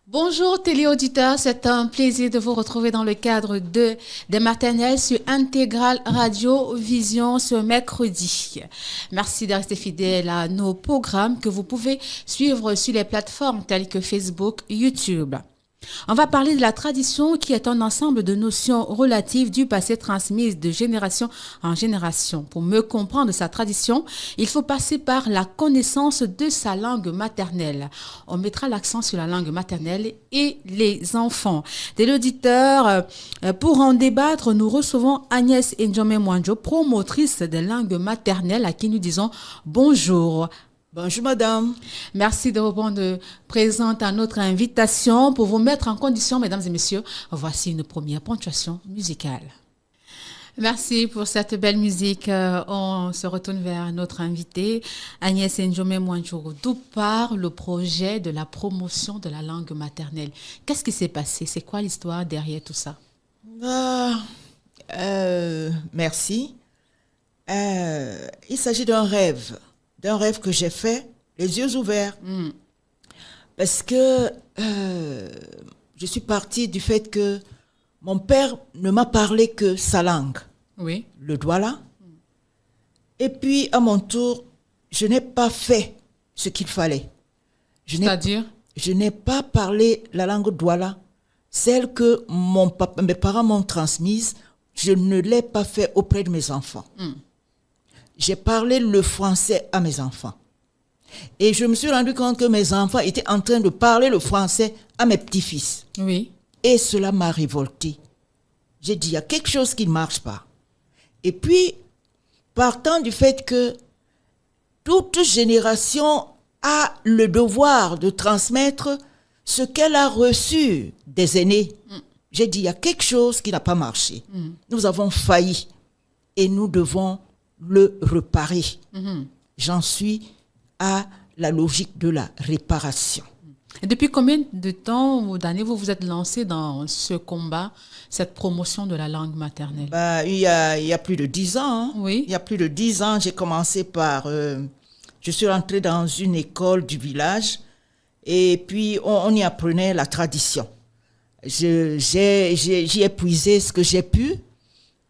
Bonjour téléauditeurs, c'est un plaisir de vous retrouver dans le cadre des maternelles sur Intégral Radio Vision ce mercredi. Merci de rester fidèles à nos programmes que vous pouvez suivre sur les plateformes telles que Facebook, YouTube. On va parler de la tradition qui est un ensemble de notions relatives du passé transmises de génération en génération. Pour mieux comprendre sa tradition, il faut passer par la connaissance de sa langue maternelle. On mettra l'accent sur la langue maternelle et les enfants. Dès l'auditeur, pour en débattre, nous recevons Agnès Njome Mwanjo, promotrice des langues maternelles, à qui nous disons bonjour. Bonjour madame. Merci de répondre présente à notre invitation. Pour vous mettre en condition, mesdames et messieurs, voici une première ponctuation musicale. Merci pour cette belle musique. On se retourne vers notre invitée, Agnès Njome Mwanjo. D'où part le projet de la promotion de la langue maternelle? Qu'est-ce qui s'est passé? C'est quoi l'histoire derrière tout ça? Merci. Il s'agit d'un rêve que j'ai fait, les yeux ouverts. Parce que je suis partie du fait que mon père ne m'a parlé que sa langue, oui, le douala. Et puis, à mon tour, je n'ai pas fait ce qu'il fallait. C'est-à-dire? Je n'ai pas parlé la langue douala, celle que mes parents m'ont transmise. Je ne l'ai pas fait auprès de mes enfants. J'ai parlé le français à mes enfants. Et je me suis rendu compte que mes enfants étaient en train de parler le français à mes petits-fils. Oui. Et cela m'a révoltée. J'ai dit, il y a quelque chose qui ne marche pas. Et puis, partant du fait que toute génération a le devoir de transmettre ce qu'elle a reçu des aînés, j'ai dit, il y a quelque chose qui n'a pas marché. Nous avons failli et nous devons le réparer. J'en suis à la logique de la réparation. Et depuis combien de temps ou d'années vous vous êtes lancé dans ce combat, cette promotion de la langue maternelle? Il y a plus de 10 ans. Hein. Oui. Il y a plus de 10 ans, j'ai commencé par... je suis rentrée dans une école du village et puis on y apprenait la tradition. J'y ai puisé ce que j'ai pu.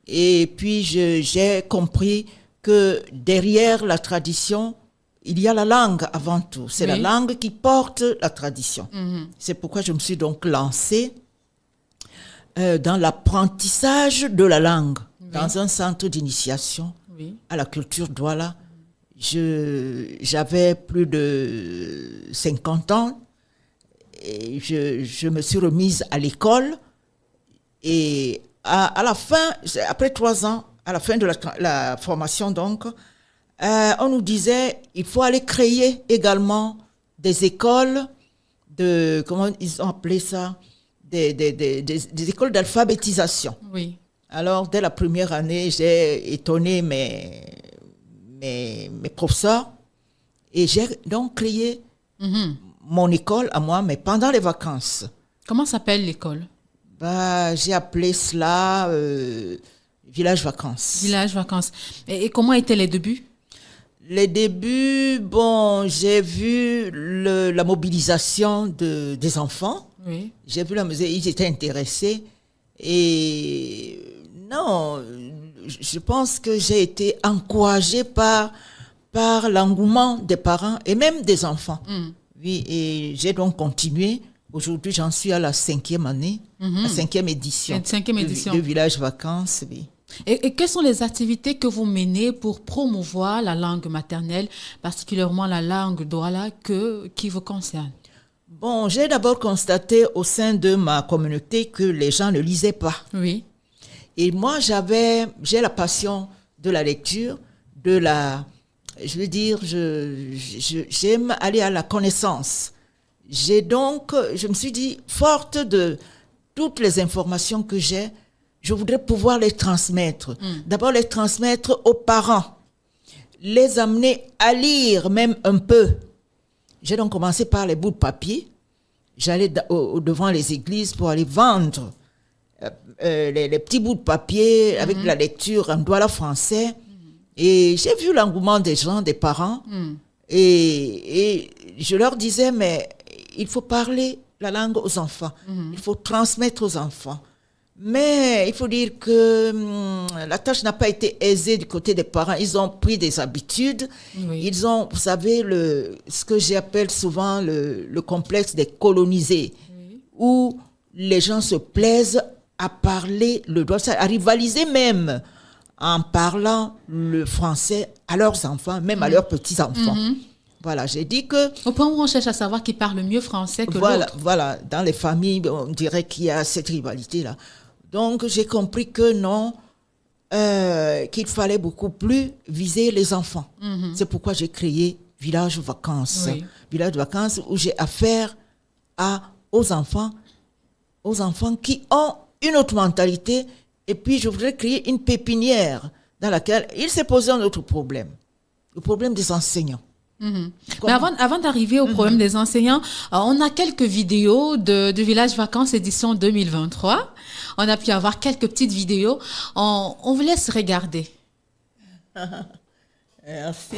Et puis, j'ai compris que derrière la tradition, il y a la langue avant tout. C'est la langue qui porte la tradition. C'est pourquoi je me suis donc lancée dans l'apprentissage de la langue, dans un centre d'initiation à la culture douala. J'avais plus de 50 ans et je me suis remise à l'école et à la fin, après 3 ans, à la fin de la formation donc, on nous disait il faut aller créer également des écoles de, comment ils ont appelé ça, des écoles d'alphabétisation. Oui. Alors, dès la première année, j'ai étonné mes professeurs et j'ai donc créé mon école à moi, mais pendant les vacances. Comment s'appelle l'école? J'ai appelé cela Village Vacances. Village Vacances. Et comment étaient les débuts? Les débuts, j'ai vu la mobilisation des enfants. Oui. J'ai vu la musique, ils étaient intéressés. Et non, je pense que j'ai été encouragée par l'engouement des parents et même des enfants. Oui, et j'ai donc continué. Aujourd'hui, j'en suis à la 5e année, la 5e édition, de Village Vacances. Oui. Et quelles sont les activités que vous menez pour promouvoir la langue maternelle, particulièrement la langue douala qui vous concerne? J'ai d'abord constaté au sein de ma communauté que les gens ne lisaient pas. Oui. Et moi, j'ai la passion de la lecture, je veux dire, j'aime aller à la connaissance. Je me suis dit, forte de toutes les informations que j'ai, je voudrais pouvoir les transmettre. D'abord, les transmettre aux parents, les amener à lire même un peu. J'ai donc commencé par les bouts de papier. J'allais devant les églises pour aller vendre les petits bouts de papier avec la lecture en douala français. Et j'ai vu l'engouement des gens, des parents. Et je leur disais, mais il faut parler la langue aux enfants. Il faut transmettre aux enfants. Mais il faut dire que la tâche n'a pas été aisée du côté des parents. Ils ont pris des habitudes. Oui. Ils ont, vous savez, ce que j'appelle souvent le complexe des colonisés, où les gens se plaisent à parler le droit, à rivaliser même en parlant le français à leurs enfants, même à leurs petits-enfants. Voilà, j'ai dit que... Au point où on cherche à savoir qui parle mieux français que l'autre. Voilà, dans les familles, on dirait qu'il y a cette rivalité-là. Donc, j'ai compris que non, qu'il fallait beaucoup plus viser les enfants. C'est pourquoi j'ai créé Village Vacances. Oui. Village Vacances où j'ai affaire aux enfants qui ont une autre mentalité. Et puis, je voudrais créer une pépinière dans laquelle il s'est posé un autre problème. Le problème des enseignants. Mais avant d'arriver au problème des enseignants, on a quelques vidéos de Village Vacances édition 2023. On a pu avoir quelques petites vidéos. On vous laisse regarder. Merci.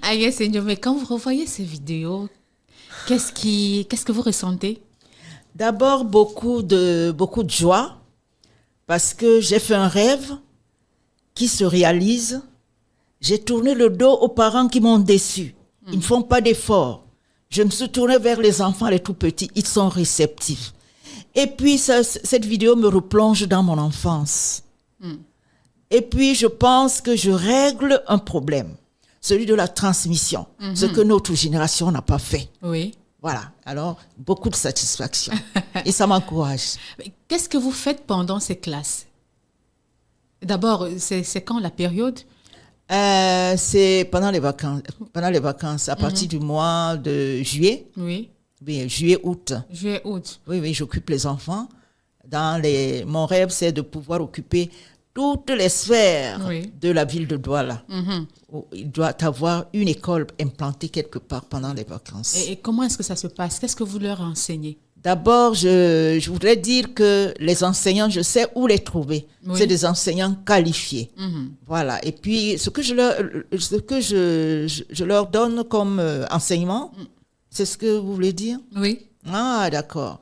Aïe, Seigneur, mais quand vous revoyez ces vidéos, qu'est-ce que vous ressentez? D'abord, beaucoup de joie, parce que j'ai fait un rêve qui se réalise J'ai tourné le dos aux parents qui m'ont déçu. Ils ne font pas d'efforts. Je me suis tournée vers les enfants, les tout petits. Ils sont réceptifs. Et puis, cette vidéo me replonge dans mon enfance. Et puis, je pense que je règle un problème, celui de la transmission, ce que notre génération n'a pas fait. Oui. Voilà. Alors, beaucoup de satisfaction. Et ça m'encourage. Mais qu'est-ce que vous faites pendant ces classes? D'abord, c'est quand la période? C'est pendant les vacances. Pendant les vacances, à partir du mois de juillet. Oui. Oui, juillet, août. Juillet, août. Oui, j'occupe les enfants. Mon rêve, c'est de pouvoir occuper toutes les sphères de la ville de Douala. Il doit avoir une école implantée quelque part pendant les vacances. Et comment est-ce que ça se passe? Qu'est-ce que vous leur enseignez? D'abord, je voudrais dire que les enseignants, je sais où les trouver. Oui. C'est des enseignants qualifiés. Voilà. Et puis, ce que je leur donne comme enseignement, c'est ce que vous voulez dire? Oui. Ah, d'accord.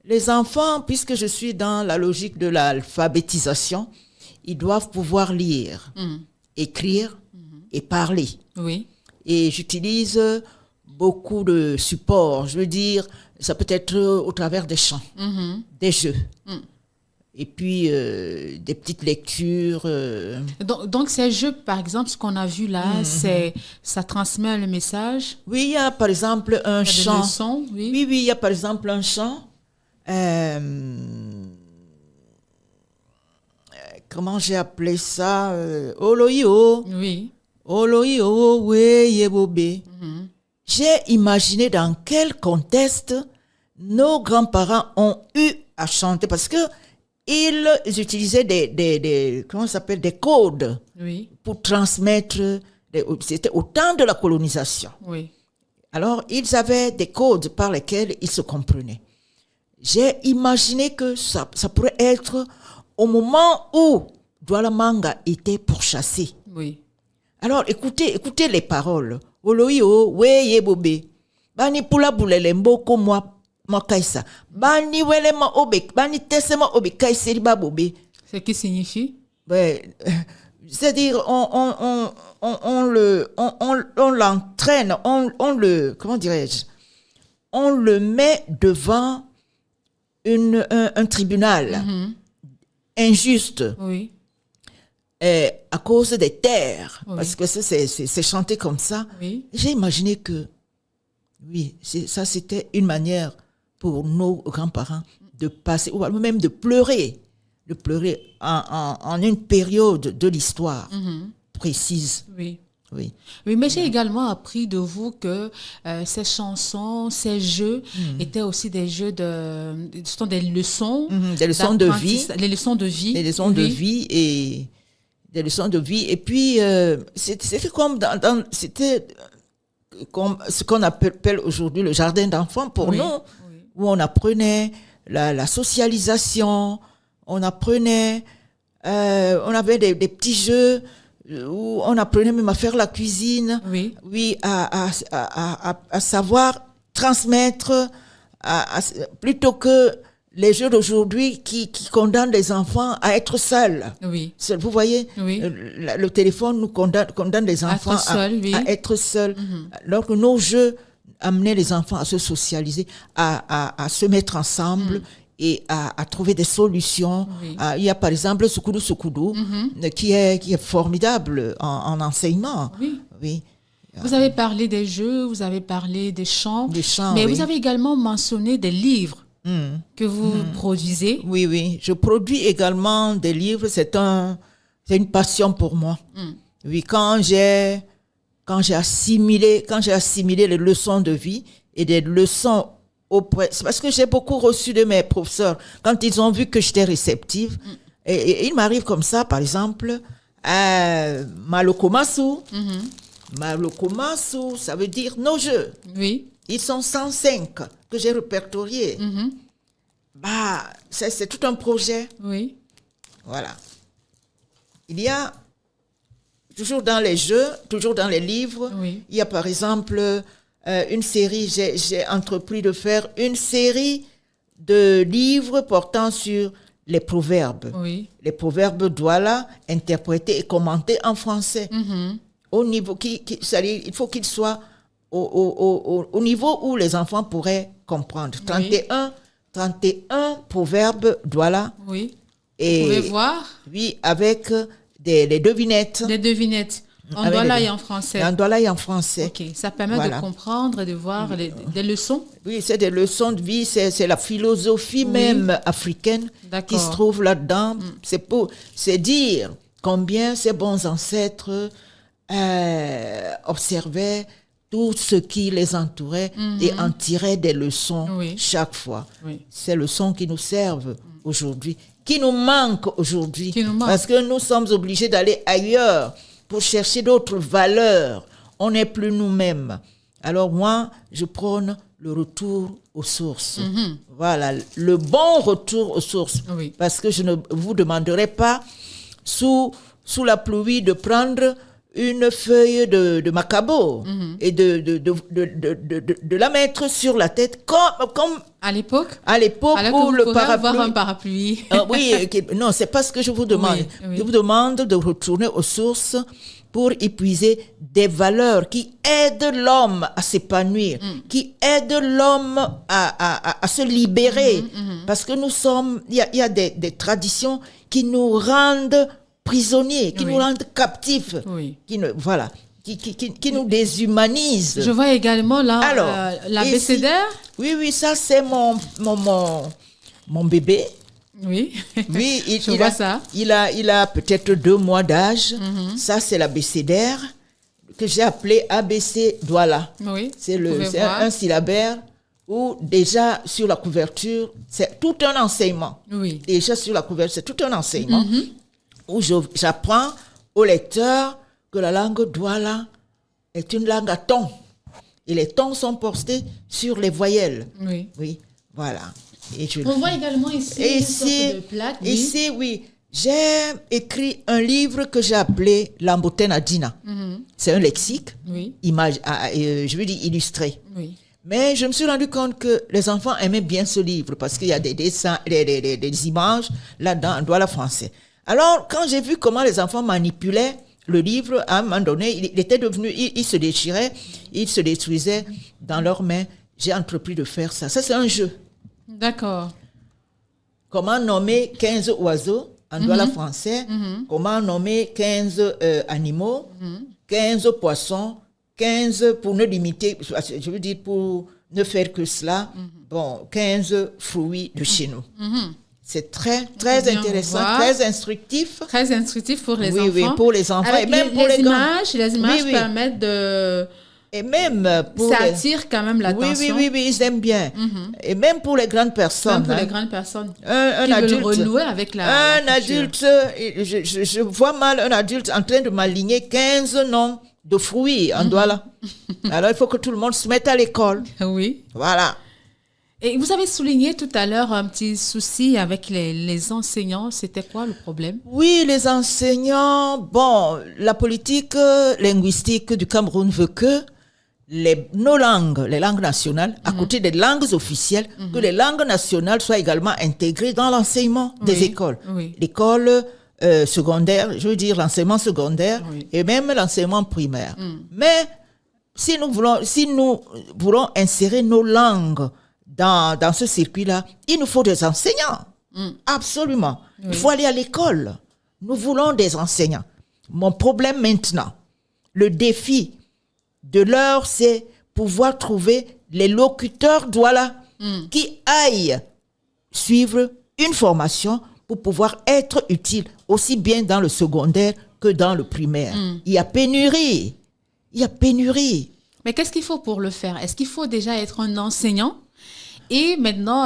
Les enfants, puisque je suis dans la logique de l'alphabétisation, ils doivent pouvoir lire, écrire et parler. Oui. Et j'utilise beaucoup de supports. Je veux dire, ça peut être au travers des chants, des jeux. Et puis, des petites lectures. Donc, ces jeux, par exemple, ce qu'on a vu là, ça transmet le message. Oui, il y a par exemple un chant. Des leçons, oui. Oui, il y a par exemple un chant. Comment j'ai appelé ça? Oloyo. Oui. Oloyo, weye bobe. J'ai imaginé dans quel contexte nos grands-parents ont eu à chanter parce que ils utilisaient des comment ça s'appelle, des codes pour transmettre. C'était au temps de la colonisation. Oui. Alors, ils avaient des codes par lesquels ils se comprenaient. J'ai imaginé que ça pourrait être au moment où Douala Manga était pourchassé. Oui. Alors, écoutez les paroles. Oloyo, weye bobe. Bani pula bulele mboko moi kaisa. Bani welema obe, bani tesema obe kaisa riba bobe. Ce qui signifie? C'est-à-dire, on l'entraîne, comment dirais-je? On le met devant un tribunal injuste. Oui. À cause des terres, Oui. parce que c'est chanté comme ça. Oui. J'ai imaginé que, ça c'était une manière pour nos grands-parents de passer, ou même de pleurer en une période de l'histoire précise. Oui. Oui. Oui, mais j'ai également appris de vous que ces chansons, ces jeux étaient aussi des jeux ce sont des leçons. Des leçons de vie. Les leçons de vie. Des leçons de vie et des leçons de vie. Et puis, c'était comme c'était comme ce qu'on appelle aujourd'hui le jardin d'enfants pour nous, où on apprenait la socialisation, on apprenait, on avait des petits jeux où on apprenait même à faire la cuisine, à savoir transmettre, plutôt que les jeux d'aujourd'hui qui condamnent les enfants à être seuls. Oui. Vous voyez, le téléphone nous condamne les enfants à être seuls. Alors que nos jeux amenaient les enfants à se socialiser, à se mettre ensemble et à trouver des solutions. Il y a par exemple Sukudu, qui est formidable en enseignement. Oui. Vous avez parlé des jeux, vous avez parlé des chants, mais vous avez également mentionné des livres que vous produisez. Oui, je produis également des livres, c'est une passion pour moi. Oui, quand j'ai assimilé les leçons de vie et des leçons c'est parce que j'ai beaucoup reçu de mes professeurs quand ils ont vu que j'étais réceptive. Et il m'arrive comme ça, par exemple, Malokomasu. Malokomasu, ça veut dire nos jeux. Oui. Ils sont 105 que j'ai répertoriés. C'est tout un projet. Oui. Voilà. Il y a, toujours dans les jeux, toujours dans les livres, il y a par exemple une série, j'ai entrepris de faire une série de livres portant sur les proverbes. Les proverbes Douala, interprétés et commentés en français. au niveau c'est-à-dire, il faut qu'il soit au niveau où les enfants pourraient comprendre. 31 proverbes Douala. Oui. Et, vous pouvez voir. Oui, avec des devinettes. Des devinettes. En Douala et en français. En Douala et en français. Ok, ça permet de comprendre et de voir des leçons. Oui, c'est des leçons de vie, c'est la philosophie même africaine qui se trouve là-dedans. C'est dire combien ces bons ancêtres observaient tout ce qui les entourait et en tiraient des leçons chaque fois. Oui. Ces leçons qui nous servent aujourd'hui, qui nous manquent aujourd'hui, parce que nous sommes obligés d'aller ailleurs pour chercher d'autres valeurs. On n'est plus nous-mêmes. Alors moi, je prône le retour aux sources. Voilà, le bon retour aux sources. Oui. Parce que je ne vous demanderai pas, sous la pluie, de prendre une feuille de macabo et de la mettre sur la tête comme à l'époque où le parapluie avoir un parapluie. Oui, non, c'est pas ce que je vous demande. Je vous demande de retourner aux sources pour épuiser des valeurs qui aident l'homme à s'épanouir, qui aident l'homme à se libérer, parce que il y a des traditions qui nous rendent prisonniers, qui nous rendent captifs, qui nous déshumanisent. Je vois également là l'abécédaire. Oui, ça c'est mon bébé. Oui, je vois ça. Il a peut-être 2 mois d'âge. Ça c'est l'abécédaire que j'ai appelé ABC Douala. Oui. C'est un syllabaire où déjà sur la couverture, c'est tout un enseignement. Oui. Déjà sur la couverture, c'est tout un enseignement. Où j'apprends au lecteur que la langue Douala est une langue à tons. Et les tons sont postés sur les voyelles. Oui, voilà. On voit également ici une sorte de plaque. Ici, j'ai écrit un livre que j'ai appelé Lamboten Adina. C'est un lexique, je veux dire illustré. Oui. Mais je me suis rendu compte que les enfants aimaient bien ce livre parce qu'il y a des dessins, des images là-dedans en Douala français. Alors, quand j'ai vu comment les enfants manipulaient le livre, à un moment donné, il était devenu, il se déchirait, il se détruisait dans leurs mains. J'ai entrepris de faire ça. Ça, c'est un jeu. D'accord. Comment nommer 15 oiseaux en Douala français? Comment nommer 15 animaux? 15 poissons? 15, pour ne limiter, je veux dire, pour ne faire que cela, 15 fruits de chez nous. C'est très, très intéressant, très instructif. Très instructif pour les enfants. Oui, pour les enfants. Avec et même pour les images, les images permettent de... Et même pour ça attire quand même l'attention. Oui, ils aiment bien. Et même pour les grandes personnes. Même pour les grandes personnes un qui adulte, veulent renouer avec la adulte, je vois mal un adulte en train de m'aligner 15 noms de fruits en Douala. Alors, il faut que tout le monde se mette à l'école. Oui. Voilà. Et vous avez souligné tout à l'heure un petit souci avec les enseignants. C'était quoi le problème? Oui, les enseignants, la politique linguistique du Cameroun veut que nos langues, les langues nationales, à côté des langues officielles, que les langues nationales soient également intégrées dans l'enseignement des écoles. Oui. L'école secondaire, je veux dire l'enseignement secondaire et même l'enseignement primaire. Mais si nous voulons insérer nos langues dans ce circuit-là, il nous faut des enseignants. Absolument. Il faut aller à l'école. Nous voulons des enseignants. Mon problème maintenant, le défi de l'heure, c'est pouvoir trouver les locuteurs Douala qui aillent suivre une formation pour pouvoir être utiles aussi bien dans le secondaire que dans le primaire. Il y a pénurie. Mais qu'est-ce qu'il faut pour le faire? Est-ce qu'il faut déjà être un enseignant et maintenant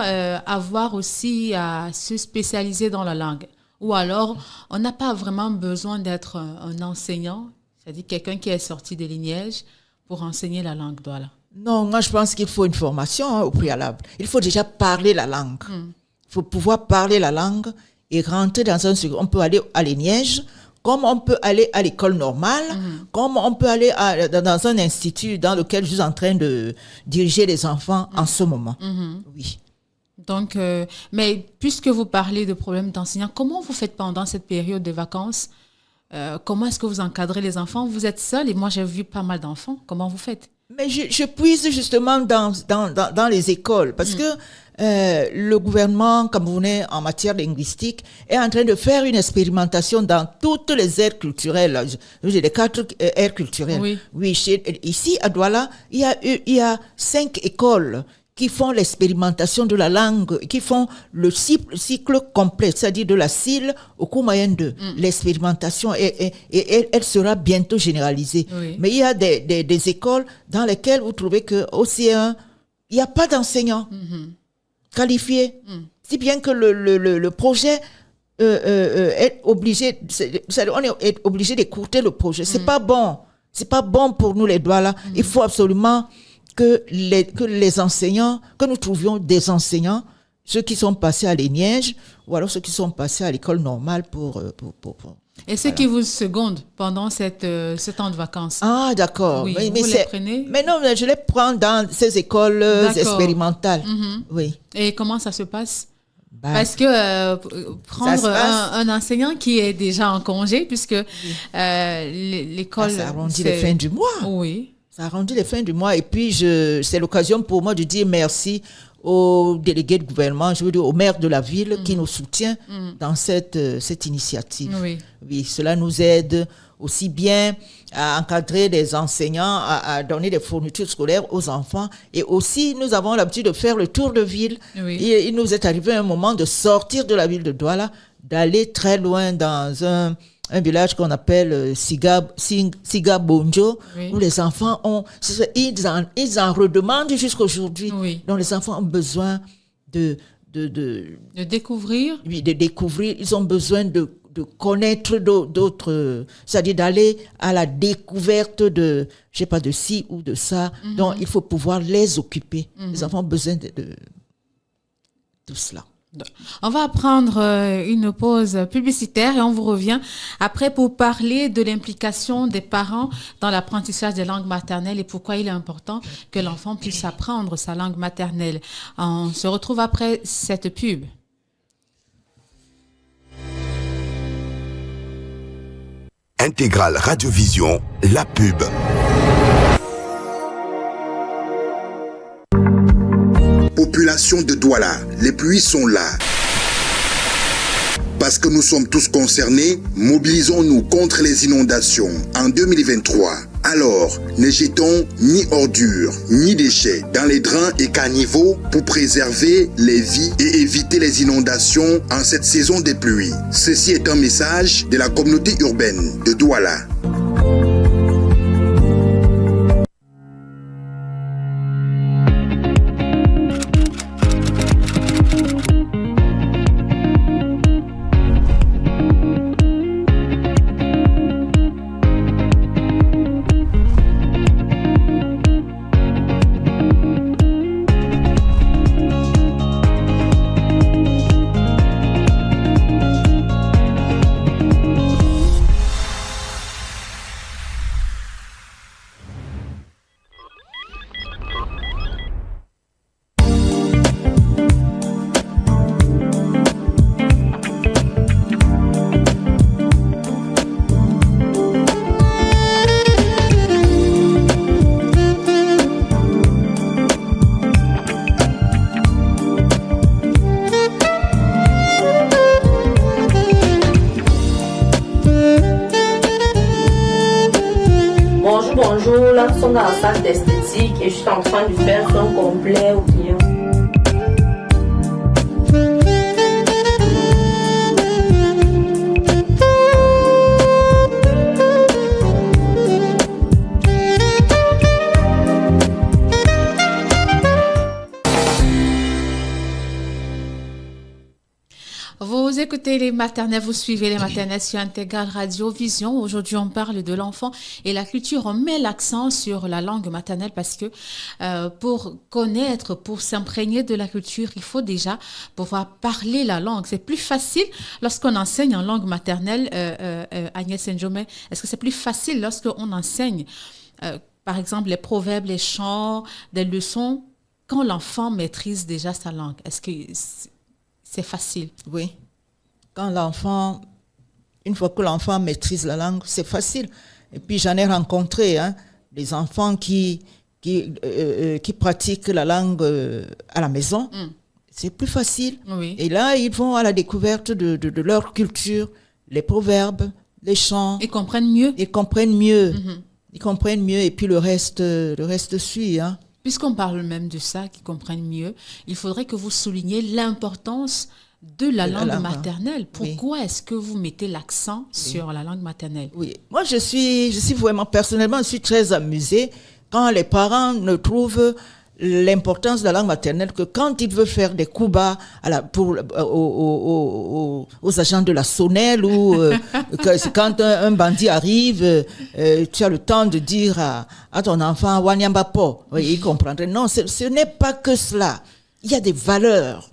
avoir aussi à se spécialiser dans la langue? Ou alors, on n'a pas vraiment besoin d'être un enseignant, c'est-à-dire quelqu'un qui est sorti de l'INIEJ pour enseigner la langue Douala? Non, moi je pense qu'il faut une formation au préalable. Il faut déjà parler la langue. Il faut pouvoir parler la langue et rentrer dans un... On peut aller à l'INIEJ, comme on peut aller à l'école normale, comme on peut aller dans un institut dans lequel je suis en train de diriger les enfants en ce moment. Oui. Donc, mais puisque vous parlez de problèmes d'enseignants, comment vous faites pendant cette période de vacances comment est-ce que vous encadrez les enfants? Vous êtes seul et moi, j'ai vu pas mal d'enfants. Comment vous faites? Mais je puise justement dans les écoles parce que le gouvernement camerounais en matière linguistique est en train de faire une expérimentation dans toutes les aires culturelles. Les 4 aires culturelles. Oui, ici à Douala, il y a 5 écoles qui font l'expérimentation de la langue, qui font le cycle complet, c'est-à-dire de la CIL au cours moyen 2. L'expérimentation, et elle sera bientôt généralisée. Oui. Mais il y a des écoles dans lesquelles vous trouvez qu'au CE1, il n'y a pas d'enseignants qualifiés. Si bien que le projet est obligé, on est obligé d'écourter le projet. C'est pas bon. C'est pas bon pour nous les Douala. Il faut absolument que les enseignants, que nous trouvions des enseignants, ceux qui sont passés à l'ENIEJ ou alors ceux qui sont passés à l'école normale pour et ceux qui vous secondent pendant ce temps de vacances. Ah, d'accord. Oui, mais vous les prenez? Mais non, je les prends dans ces écoles expérimentales. Oui. Et comment ça se passe? Parce que prendre un enseignant qui est déjà en congé, puisque l'école... Ça arrondit les fins du mois. Oui. Ça arrondit les fins du mois. Et puis, c'est l'occasion pour moi de dire merci aux délégués de gouvernement, je veux dire au maire de la ville qui nous soutient dans cette initiative. Oui, cela nous aide aussi bien à encadrer les enseignants, à donner des fournitures scolaires aux enfants. Et aussi, nous avons l'habitude de faire le tour de ville. Et il nous est arrivé un moment de sortir de la ville de Douala, d'aller très loin dans un village qu'on appelle Siga Bonjo, où les enfants ils en redemandent jusqu'aujourd'hui. Donc les enfants ont besoin de découvrir. Oui, de découvrir. Ils ont besoin de connaître d'autres, c'est-à-dire d'aller à la découverte de, je sais pas, de ci ou de ça. Donc il faut pouvoir les occuper. Les enfants ont besoin de tout cela. On va prendre une pause publicitaire et on vous revient après pour parler de l'implication des parents dans l'apprentissage des langues maternelles et pourquoi il est important que l'enfant puisse apprendre sa langue maternelle. On se retrouve après cette pub. Intégrale Radiovision, la pub. Population de Douala, les pluies sont là. Parce que nous sommes tous concernés, mobilisons-nous contre les inondations en 2023. Alors, ne jetons ni ordures, ni déchets dans les drains et caniveaux pour préserver les vies et éviter les inondations en cette saison des pluies. Ceci est un message de la communauté urbaine de Douala. Bonjour, là nous sommes dans la salle d'esthétique et je suis en train de faire un complet au client. Vous écoutez les maternelles, vous suivez les maternelles sur Intégrale Radio Vision. Aujourd'hui, on parle de l'enfant et la culture. On met l'accent sur la langue maternelle parce que pour connaître, pour s'imprégner de la culture, il faut déjà pouvoir parler la langue. C'est plus facile lorsqu'on enseigne en langue maternelle. Agnès Njome, est-ce que c'est plus facile lorsqu'on enseigne, par exemple, les proverbes, les chants, des leçons, quand l'enfant maîtrise déjà sa langue? Est-ce que c'est facile? Oui. Quand l'enfant une fois que l'enfant maîtrise la langue, c'est facile. Et puis j'en ai rencontré des enfants qui pratiquent la langue à la maison. C'est plus facile. Oui. Et là, ils vont à la découverte de leur culture, les proverbes, les chants. Ils comprennent mieux. Ils comprennent mieux. Ils comprennent mieux et puis le reste suit. Puisqu'on parle même de ça, qu'ils comprennent mieux, il faudrait que vous souligniez l'importance de la langue maternelle. Pourquoi est-ce que vous mettez l'accent sur la langue maternelle? Oui, moi je suis vraiment, personnellement, je suis très amusée quand les parents ne trouvent l'importance de la langue maternelle que quand ils veulent faire des coups bas aux agents de la Sonnelle ou quand un bandit arrive, tu as le temps de dire à ton enfant Wanyamba Po. Oui, il comprendrait. Non, ce n'est pas que cela. Il y a des valeurs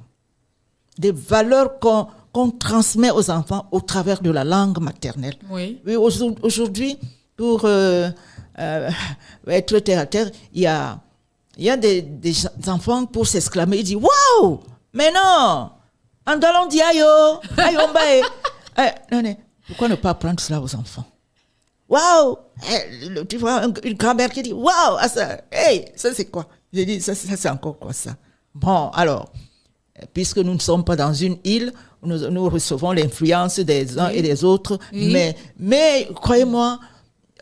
qu'on transmet aux enfants au travers de la langue maternelle. Oui. Oui, aujourd'hui, pour être terre à terre, il y a des enfants pour s'exclamer, ils disent waouh, mais non, andalon di ayo, ayombae. Non, pourquoi ne pas apprendre cela aux enfants? Waouh, tu vois une grand-mère qui dit waouh, ça c'est quoi? J'ai dit ça c'est encore quoi ça? Bon, alors, puisque nous ne sommes pas dans une île, nous recevons l'influence des uns et des autres, mais croyez-moi,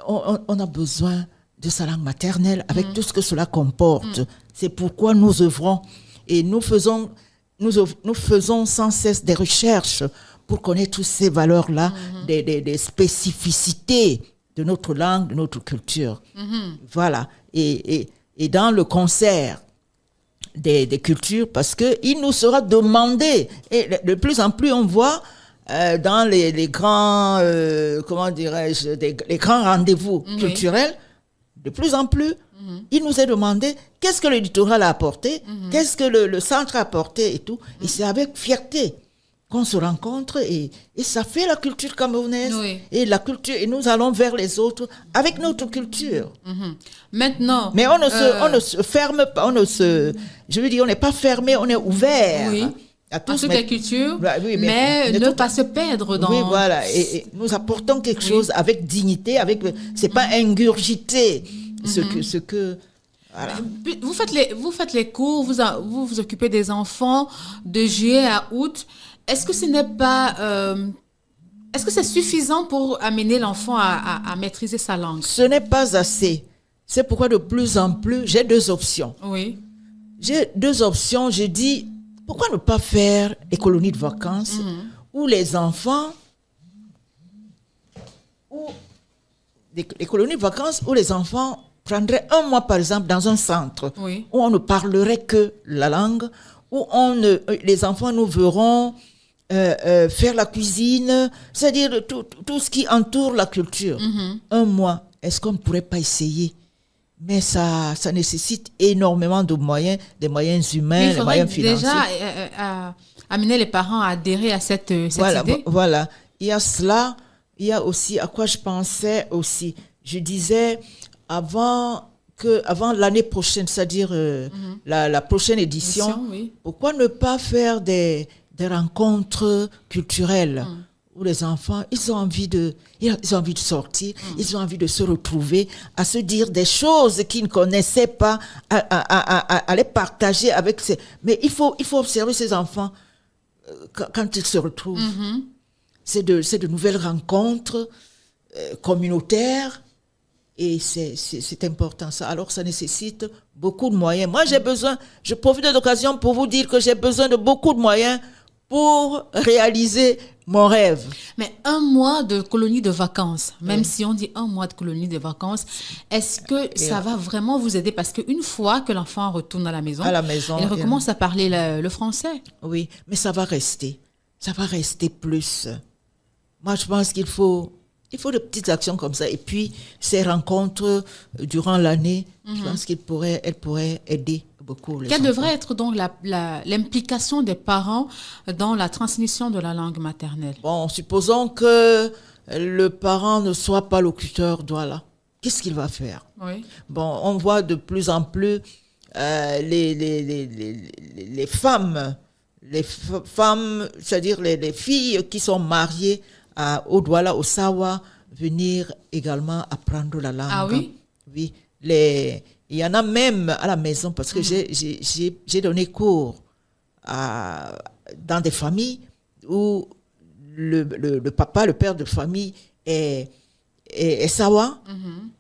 on a besoin de sa langue maternelle avec tout ce que cela comporte. C'est pourquoi nous œuvrons et nous faisons sans cesse des recherches pour connaître toutes ces valeurs-là, des spécificités de notre langue, de notre culture. Voilà. Et dans le concert des cultures, parce qu'il nous sera demandé, et de plus en plus on voit dans les grands, comment dirais-je, les grands rendez-vous culturels, de plus en plus, il nous est demandé qu'est-ce que l'éditorial a apporté, qu'est-ce que le centre a apporté et tout. Et c'est avec fierté qu'on se rencontre et ça fait la culture camerounaise et la culture, et nous allons vers les autres avec notre culture. Maintenant. Mais on ne se ferme pas, je veux dire, on n'est pas fermé, on est ouvert. À toutes les cultures, mais ne pas se perdre dans... Oui, voilà, et nous apportons quelque chose avec dignité, c'est pas ingurgité, ce que voilà. Vous faites les cours, vous occupez des enfants de juillet à août. Est-ce que ce n'est pas... est-ce que c'est suffisant pour amener l'enfant à maîtriser sa langue? Ce n'est pas assez. C'est pourquoi de plus en plus, j'ai deux options. Oui. J'ai deux options, je dis... Pourquoi ne pas faire des colonies de vacances où les enfants, des colonies de vacances où les enfants prendraient un mois, par exemple, dans un centre où on ne parlerait que la langue, où les enfants nous verront faire la cuisine, c'est-à-dire tout ce qui entoure la culture. Un mois, est-ce qu'on ne pourrait pas essayer? Mais ça nécessite énormément de moyens, des moyens humains, des moyens financiers. Déjà amener les parents à adhérer à cette idée. Voilà, il y a cela, il y a aussi à quoi je pensais aussi. Je disais avant l'année prochaine, c'est-à-dire la prochaine édition, pourquoi ne pas faire des rencontres culturelles où les enfants, ils ont envie de sortir, ils ont envie de se retrouver, à se dire des choses qu'ils ne connaissaient pas, à les partager avec mais il faut observer ces enfants quand ils se retrouvent. C'est de nouvelles rencontres communautaires et c'est important ça. Alors ça nécessite beaucoup de moyens. Moi je profite de l'occasion pour vous dire que j'ai besoin de beaucoup de moyens pour réaliser mon rêve. Mais un mois de colonie de vacances, même si on dit un mois de colonie de vacances, est-ce que ça va vraiment vous aider? Parce qu'une fois que l'enfant retourne à la maison, il recommence à parler le français. Oui, mais ça va rester. Ça va rester plus. Moi, je pense qu'il faut de petites actions comme ça. Et puis, ces rencontres durant l'année, je pense qu'elles pourraient aider beaucoup les enfants. Quelle devrait être donc l'implication des parents dans la transmission de la langue maternelle? Bon, supposons que le parent ne soit pas locuteur d'Ouala. Qu'est-ce qu'il va faire? Bon, on voit de plus en plus les femmes, c'est-à-dire les filles qui sont mariées au Douala, au Sawa, venir également apprendre la langue. Ah oui? Oui. Il y en a même à la maison parce que j'ai donné cours dans des familles où le papa, le père de famille est Sawa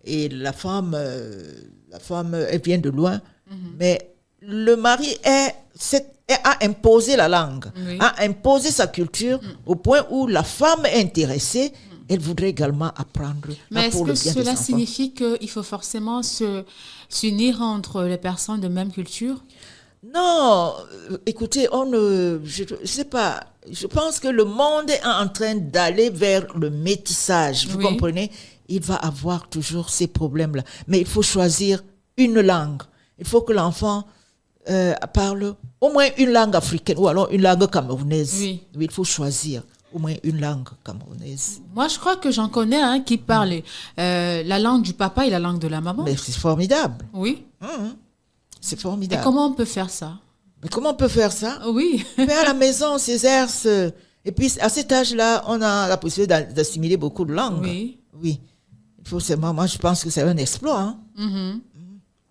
et la femme, elle vient de loin. Mais le mari a imposé la langue, a imposé sa culture au point où la femme est intéressée. Elle voudrait également apprendre. Mais est-ce que cela signifie qu'il faut forcément s'unir entre les personnes de même culture? Non, écoutez, je sais pas. Je pense que le monde est en train d'aller vers le métissage. Vous comprenez? Il va avoir toujours ces problèmes-là. Mais il faut choisir une langue. Il faut que l'enfant parle au moins une langue africaine ou alors une langue camerounaise. Oui, il faut choisir au moins une langue camerounaise. Moi, je crois que j'en connais un qui parle la langue du papa et la langue de la maman. Mais c'est formidable. Oui. C'est formidable. Et comment on peut faire ça? Mais comment on peut faire ça? Oui. Mais à la maison, on s'exerce. Et puis, à cet âge-là, on a la possibilité d'assimiler beaucoup de langues. Oui. Oui. Il faut seulement, moi, je pense que c'est un exploit.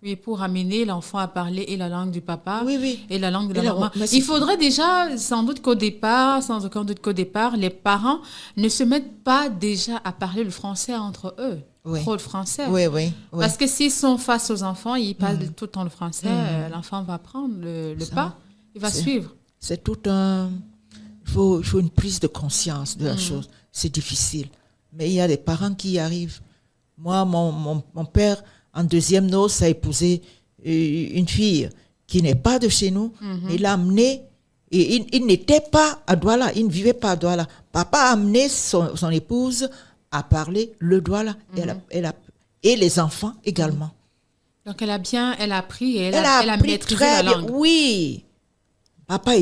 Oui, pour amener l'enfant à parler et la langue du papa et la langue de la maman. Il faudrait déjà, sans aucun doute qu'au départ, les parents ne se mettent pas déjà à parler le français entre eux. Trop le français. Oui. Parce que s'ils sont face aux enfants, ils parlent tout le temps le français, l'enfant va prendre le pas, il va suivre. C'est tout un... Il faut une prise de conscience de la chose. C'est difficile. Mais il y a des parents qui y arrivent. Moi, mon père, en deuxième noce, a épousé une fille qui n'est pas de chez nous. Il l'a amenée, et il n'était pas à Douala, il ne vivait pas à Douala. Papa a amené son épouse à parler le Douala, et les enfants également. Donc elle a appris et elle a maîtrisé la langue. Oui. Papa,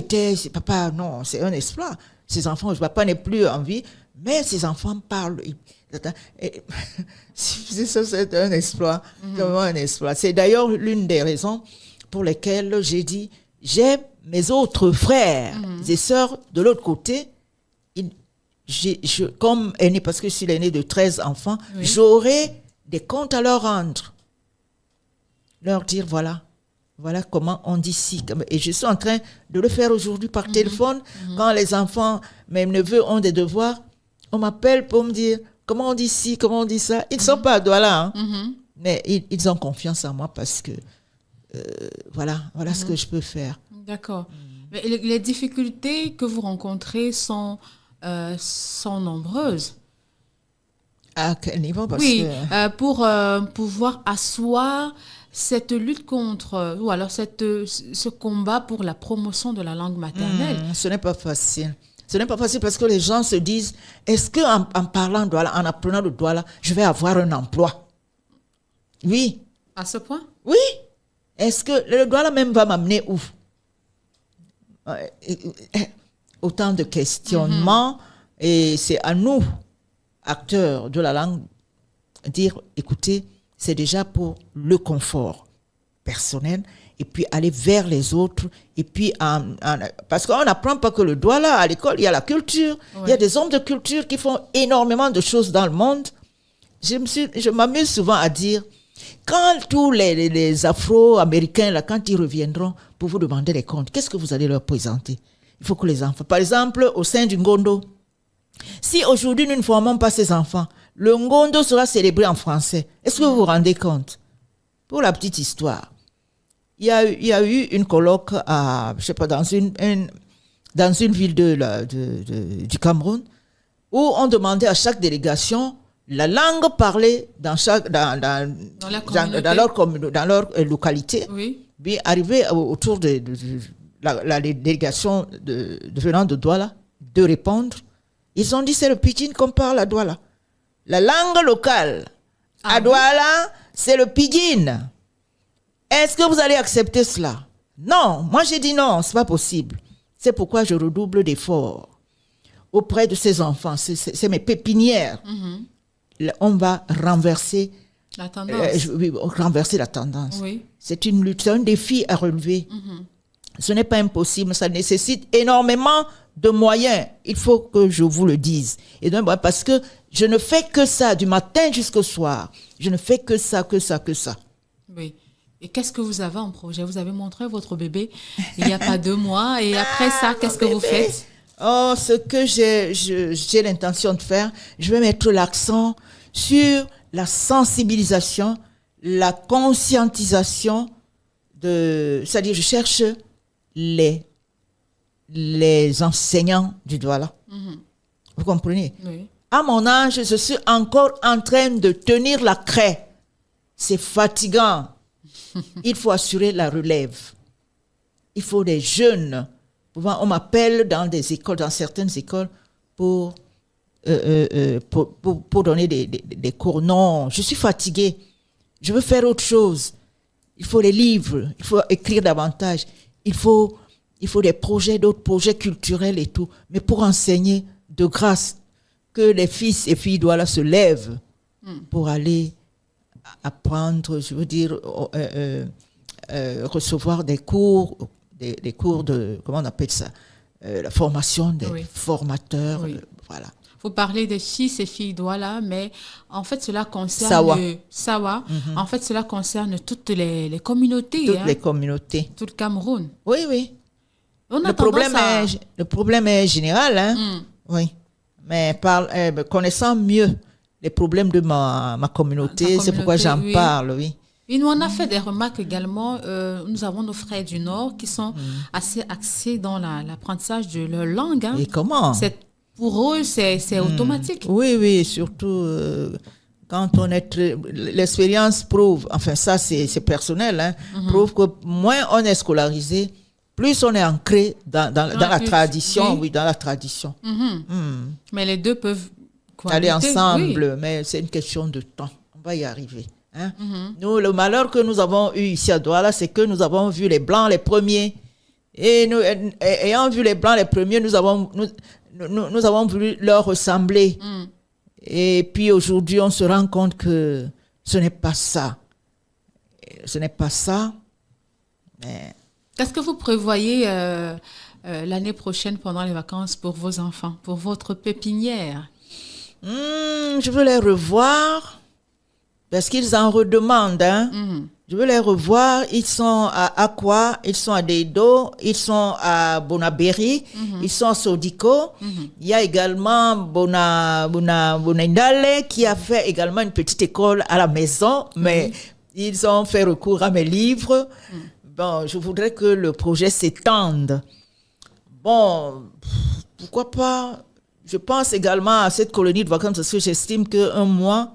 non, c'est un exploit. Ses enfants, papa n'est plus en vie, mais ses enfants parlent. C'est un exploit. C'est vraiment un exploit. C'est d'ailleurs l'une des raisons pour lesquelles j'ai dit, j'ai mes autres frères et sœurs de l'autre côté, comme aîné, parce que je suis l'aîné de 13 enfants, j'aurai des comptes à leur rendre. Leur dire, voilà comment on dit ci. Et je suis en train de le faire aujourd'hui par téléphone. Quand les enfants, mes neveux ont des devoirs, on m'appelle pour me dire comment on dit ci, comment on dit ça. Ils ne sont pas à Douala, mais ils ont confiance en moi parce que voilà ce que je peux faire. D'accord. Mais les difficultés que vous rencontrez sont nombreuses. À quel niveau? Pour pouvoir asseoir cette lutte contre, ou alors ce combat pour la promotion de la langue maternelle. Ce n'est pas facile. Ce n'est pas facile parce que les gens se disent, est-ce qu'en parlant Douala, en apprenant le Douala, je vais avoir un emploi? Oui. À ce point? Oui. Est-ce que le Douala même va m'amener où? Autant de questionnements. Et c'est à nous, acteurs de la langue, dire, écoutez, c'est déjà pour le confort personnel, et puis aller vers les autres, et puis parce qu'on n'apprend pas que le Douala à l'école, il y a la culture, il y a des hommes de culture qui font énormément de choses dans le monde. Je m'amuse souvent à dire, quand tous les Afro-Américains, là, quand ils reviendront pour vous demander les comptes, qu'est-ce que vous allez leur présenter? Il faut que les enfants, par exemple, au sein du Ngondo, si aujourd'hui nous ne formons pas ces enfants, le Ngondo sera célébré en français. Est-ce que vous vous rendez compte? Pour la petite histoire, il y a eu une colloque dans une ville du Cameroun, où on demandait à chaque délégation la langue parlée dans leur localité. Oui. Puis arrivé autour de la délégation venant de Douala, de répondre. Ils ont dit c'est le pidgin qu'on parle à Douala. La langue locale à Douala, c'est le pidgin. Est-ce que vous allez accepter cela? Non, moi j'ai dit non, c'est pas possible. C'est pourquoi je redouble d'efforts auprès de ces enfants. C'est mes pépinières. On va renverser la tendance. Renverser la tendance. Oui. C'est une lutte, c'est un défi à relever. Ce n'est pas impossible, ça nécessite énormément de moyens, il faut que je vous le dise. Et donc, parce que je ne fais que ça, du matin jusqu'au soir. Je ne fais que ça. Oui. Et qu'est-ce que vous avez en projet? Vous avez montré votre bébé il n'y a pas 2 mois. Et après ça, qu'est-ce que vous faites? Oh, ce que j'ai l'intention de faire, je vais mettre l'accent sur la sensibilisation, la conscientisation c'est-à-dire je cherche les enseignants du Douala. Vous comprenez? Oui. À mon âge, je suis encore en train de tenir la craie. C'est fatigant. Il faut assurer la relève. Il faut des jeunes. On m'appelle dans certaines écoles pour donner des cours. Non, je suis fatiguée. Je veux faire autre chose. Il faut les livres, il faut écrire davantage. Il faut des projets, d'autres projets culturels et tout. Mais pour enseigner, de grâce, que les fils et filles doivent se lèvent pour aller apprendre, je veux dire, recevoir des cours de, comment on appelle ça, la formation des formateurs, voilà. Vous parlez des fils et filles Douala, mais en fait, cela concerne Sawa. En fait, cela concerne toutes les communautés. Toutes les communautés. Tout le Cameroun. Oui. On a le problème est général, hein. Oui. Mais connaissant mieux les problèmes de ma communauté, c'est pourquoi j'en parle, oui. Et nous, on a fait des remarques également. Nous avons nos frères du Nord qui sont assez axés dans l'apprentissage de leur langue. Hein. Et comment? Pour eux, c'est automatique. Oui, surtout quand on est... L'expérience prouve, enfin ça c'est personnel, hein, prouve que moins on est scolarisé, plus on est ancré dans la tradition. Oui, dans la tradition. Mais les deux peuvent aller ensemble, mais c'est une question de temps. On va y arriver. Hein. Nous, le malheur que nous avons eu ici à Douala, c'est que nous avons vu les Blancs les premiers. Et nous, ayant vu les Blancs les premiers, nous avons voulu leur ressembler. Et puis aujourd'hui, on se rend compte que ce n'est pas ça. Mais... Qu'est-ce que vous prévoyez l'année prochaine pendant les vacances pour vos enfants, pour votre pépinière? Je veux les revoir parce qu'ils en redemandent. Hein. Je veux les revoir. Ils sont à Akwa, ils sont à Deido, ils sont à Bonaberi, ils sont à Sodiko. Il y a également Bonindale qui a fait également une petite école à la maison, mais ils ont fait recours à mes livres. Bon, je voudrais que le projet s'étende. Bon, pourquoi pas? Je pense également à cette colonie de vacances parce que j'estime qu'un mois,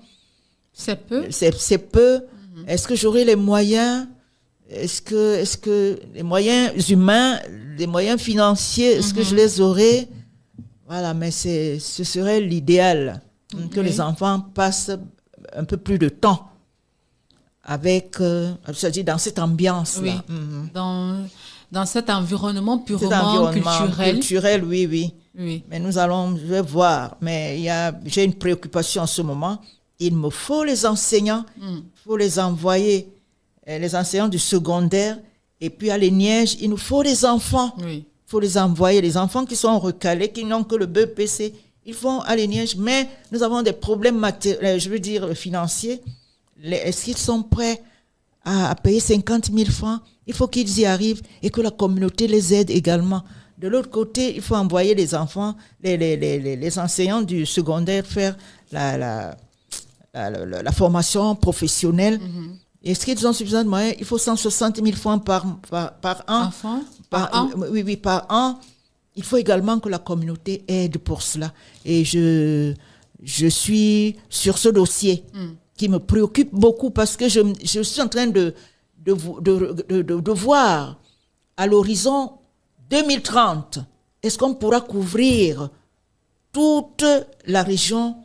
c'est peu. C'est peu. Est-ce que j'aurai les moyens? Est-ce que les moyens humains, les moyens financiers, est-ce que je les aurai? Voilà, mais ce serait l'idéal, que les enfants passent un peu plus de temps avec, c'est-à-dire dans cette ambiance-là. Dans cet environnement purement culturel, oui. Mais je vais voir. Mais j'ai une préoccupation en ce moment. Il me faut les enseignants, il faut les envoyer, les enseignants du secondaire. Et puis à l'Eniège, il nous faut les enfants. Il faut les envoyer, les enfants qui sont recalés, qui n'ont que le BEPC. Ils vont à l'Eniège, mais nous avons des problèmes financiers. Est-ce qu'ils sont prêts à payer 50 000 francs? Il faut qu'ils y arrivent et que la communauté les aide également. De l'autre côté, il faut envoyer les enfants, les enseignants du secondaire faire la formation professionnelle. Est-ce qu'ils ont suffisamment de moyens? Il faut 160 000 francs par an. Enfant? Par an? Oui, par an. Il faut également que la communauté aide pour cela. Et je suis sur ce dossier qui me préoccupe beaucoup parce que je suis en train de voir à l'horizon 2030, est-ce qu'on pourra couvrir toute la région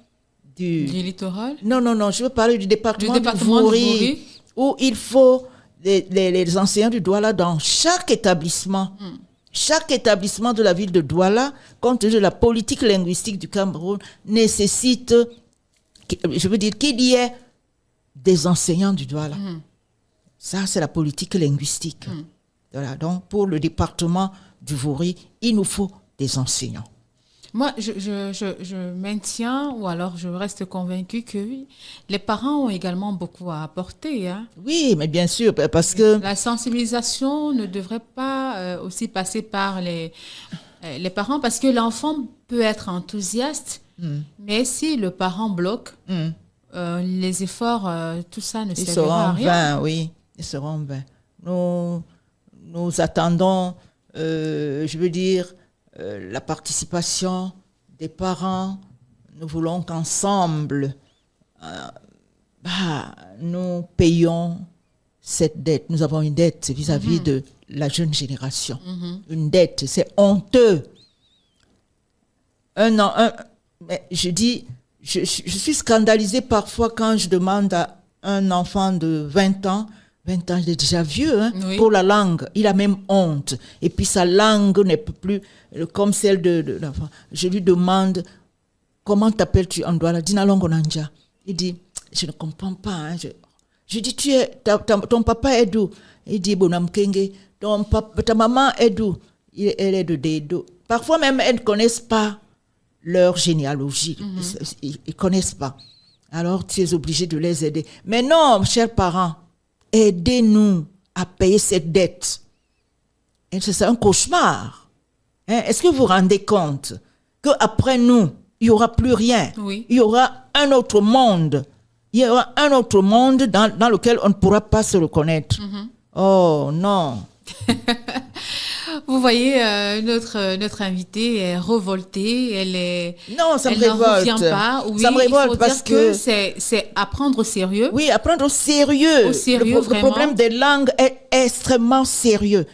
du littoral? Non, je veux parler du département du Vouri, où il faut les enseignants du Douala dans chaque établissement. Chaque établissement de la ville de Douala, compte tenu de la politique linguistique du Cameroun, nécessite, je veux dire, qu'il y ait des enseignants du Douala. Ça, c'est la politique linguistique. Voilà, donc, pour le département du Vouri, il nous faut des enseignants. Moi, je maintiens, ou alors je reste convaincue que oui, les parents ont également beaucoup à apporter. Hein. Oui, mais bien sûr, parce que... La sensibilisation ne devrait pas aussi passer par les parents, parce que l'enfant peut être enthousiaste, mais si le parent bloque, les efforts, tout ça ne Ils servira seront à en rien. vain, oui, ils seront en vain. Nous attendons, je veux dire, la participation des parents. Nous voulons qu'ensemble, nous payons cette dette. Nous avons une dette vis-à-vis de la jeune génération. Une dette, c'est honteux. Mais je dis, je suis scandalisée parfois quand je demande à un enfant de 20 ans, il est déjà vieux, hein, Oui. pour la langue. Il a même honte. Et puis sa langue n'est plus comme celle de l'enfant. Je lui demande, comment t'appelles-tu en Douala? Dina Longonanja. Il dit, je ne comprends pas. Hein. Je dis, ton papa est d'où? Il dit, Bonam Kenge. Ta maman est d'où? Elle est de Dedo. Parfois même, elles ne connaissent pas leur généalogie. Ils ne connaissent pas. Alors, tu es obligé de les aider. Mais non, chers parents, aidez-nous à payer cette dette. Et c'est un cauchemar. Hein? Est-ce que vous vous rendez compte qu'après nous, il n'y aura plus rien? Oui. Il y aura un autre monde. Il y aura un autre monde dans lequel on ne pourra pas se reconnaître. Oh non. Vous voyez, notre invitée est révoltée, Non, ça me elle n'en révolte. revient pas. Oui, Ça me révolte il faut parce dire que que c'est à prendre au sérieux. oui, à prendre au sérieux. Au sérieux, Le vraiment. problème des langues est extrêmement sérieux.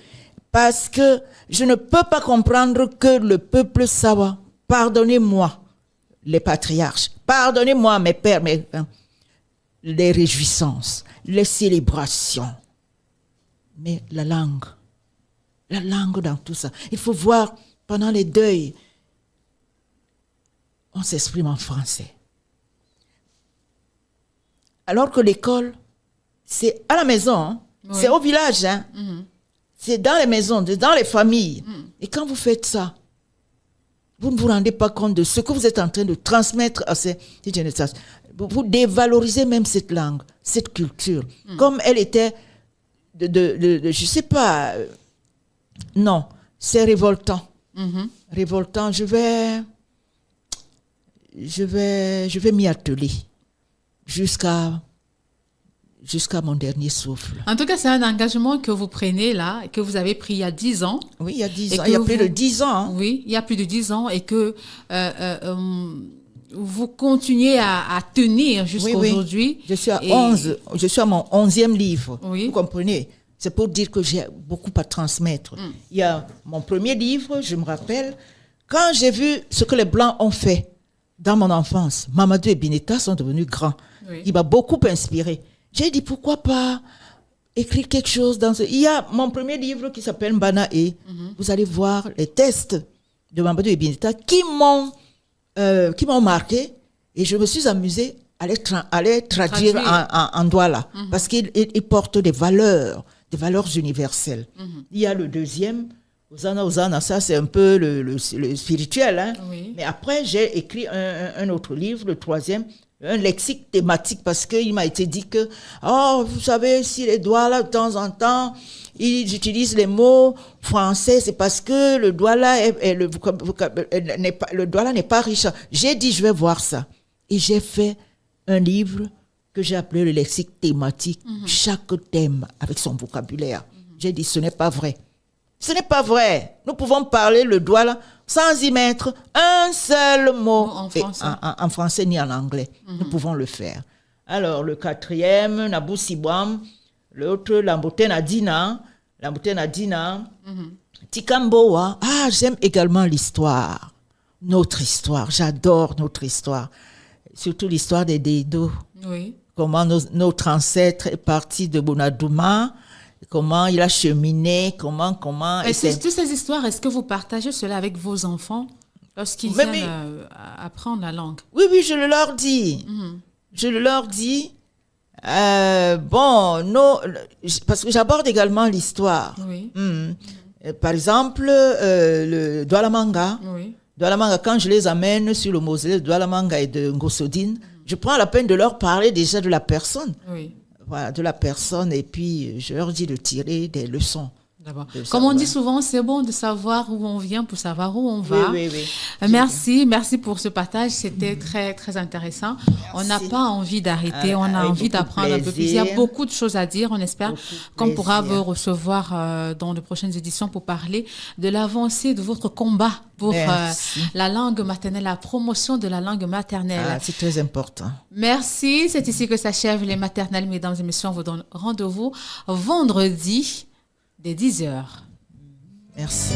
Parce que je ne peux pas comprendre que le peuple sawa, pardonnez-moi, les patriarches, pardonnez-moi mes pères, les réjouissances, les célébrations. Mais la langue dans tout ça. Il faut voir, pendant les deuils, on s'exprime en français. Alors que l'école, c'est à la maison, hein. Oui. C'est au village, hein. C'est dans les maisons, dans les familles. Et quand vous faites ça, vous ne vous rendez pas compte de ce que vous êtes en train de transmettre à ces générations. Vous dévalorisez même cette langue, cette culture, comme elle était je sais pas. Non, c'est révoltant. Révoltant. Je vais m'y atteler jusqu'à mon dernier souffle. En tout cas, c'est un engagement que vous prenez là, que vous avez pris il y a 10 ans. Oui, il y a 10 Et ans. Il y a que plus de 10 ans. Hein. Oui, il y a plus de 10 ans et que vous continuez à tenir jusqu'à Oui. aujourd'hui. Je suis à mon 11e livre. Oui. Vous comprenez? C'est pour dire que j'ai beaucoup à transmettre. Il y a mon premier livre, je me rappelle, quand j'ai vu ce que les Blancs ont fait dans mon enfance, Mamadou et Bineta sont devenus grands. Oui. Il m'a beaucoup inspiré. J'ai dit, pourquoi pas écrire quelque chose dans ce... Il y a mon premier livre qui s'appelle Mbanae. Vous allez voir les textes de Mamadou et Bineta qui m'ont marqué, et je me suis amusée à les traduire en Douala, parce qu'ils portent des valeurs universelles. Il y a le deuxième, Ozana, ça c'est un peu le spirituel, hein. Oui. Mais après j'ai écrit un autre livre, le troisième, un lexique thématique, parce qu'il m'a été dit que, vous savez, si les Douala de temps en temps, ils utilisent les mots français, c'est parce que le Douala le Douala n'est pas riche. J'ai dit, je vais voir ça. Et j'ai fait un livre que j'ai appelé le lexique thématique, chaque thème avec son vocabulaire. J'ai dit, ce n'est pas vrai. Ce n'est pas vrai. Nous pouvons parler le Douala sans y mettre un seul mot en français ni en anglais. Nous pouvons le faire. Alors, le quatrième, Nabou Sibwam, l'autre, Lamboten Adina, Tikamboa. J'aime également l'histoire. Notre histoire. J'adore notre histoire. Surtout l'histoire des Dedo. Oui. Comment notre ancêtre est parti de Bonadouma, comment il a cheminé, comment... Et toutes ces histoires, est-ce que vous partagez cela avec vos enfants lorsqu'ils viennent apprendre la langue? Oui, je le leur dis. Je le leur dis. Parce que j'aborde également l'histoire. Oui. Par exemple, le Doualamanga. Oui. Doualamanga, quand je les amène sur le mausolée de Doualamanga et de Ngosodine, je prends la peine de leur parler déjà de la personne. Oui. Voilà, de la personne, et puis je leur dis de tirer des leçons. D'abord. Comme on dit souvent, c'est bon de savoir où on vient pour savoir où on va. Oui. Merci pour ce partage, c'était très très intéressant. Merci. On n'a pas envie d'arrêter, on a envie d'apprendre un peu plus. Il y a beaucoup de choses à dire, on espère qu'on pourra vous recevoir dans de prochaines éditions pour parler de l'avancée de votre combat pour la langue maternelle, la promotion de la langue maternelle. C'est très important. Merci, c'est ici que s'achèvent les maternelles, mesdames et messieurs. On vous donne rendez-vous vendredi dès 10h. Merci.